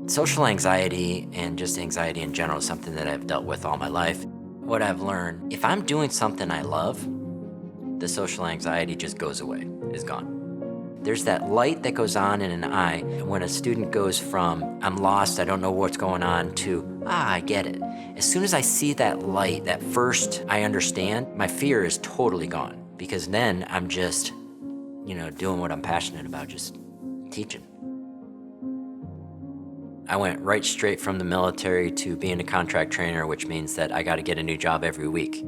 Social anxiety and just anxiety in general is something that I've dealt with all my life. What I've learned, if I'm doing something I love, the social anxiety just goes away, is gone. There's that light that goes on in an eye when a student goes from, I'm lost, I don't know what's going on, to, I get it. As soon as I see that light, that first I understand, my fear is totally gone, because then I'm just, doing what I'm passionate about, just teaching. I went right straight from the military to being a contract trainer, which means that I got to get a new job every week.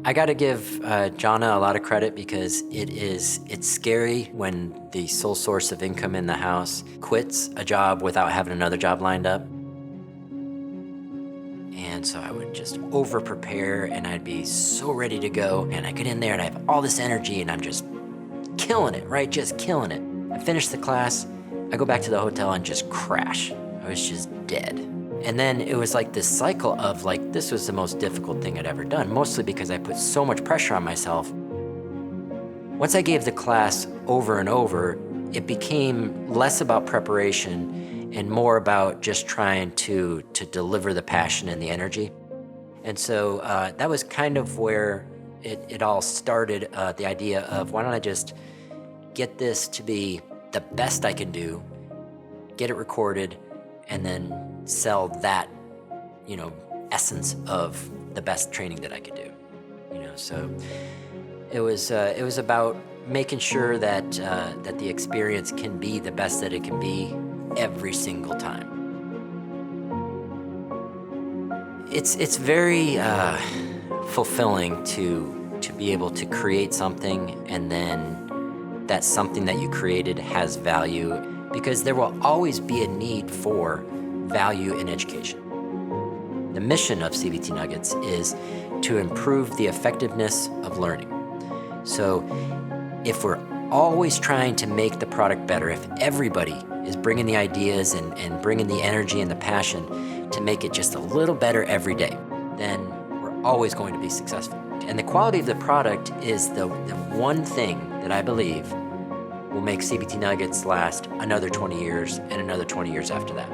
I got to give Jonna a lot of credit because it's scary when the sole source of income in the house quits a job without having another job lined up. And so I would just over prepare and I'd be so ready to go. And I get in there and I have all this energy and I'm just killing it, right? Just killing it. I finish the class, I go back to the hotel and just crash. I was just dead. And then it was like this cycle of this was the most difficult thing I'd ever done, mostly because I put so much pressure on myself. Once I gave the class over and over, it became less about preparation and more about just trying to deliver the passion and the energy. And so that was kind of where it all started, the idea of why don't I just get this to be the best I can do, get it recorded, and then sell that, essence of the best training that I could do. So it was about making sure that the experience can be the best that it can be every single time. It's very fulfilling to be able to create something and then that something that you created has value, because there will always be a need for value in education. The mission of CBT Nuggets is to improve the effectiveness of learning. So if we're always trying to make the product better, if everybody is bringing the ideas and bringing the energy and the passion to make it just a little better every day, then we're always going to be successful. And the quality of the product is the one thing that I believe will make CBT Nuggets last another 20 years and another 20 years after that.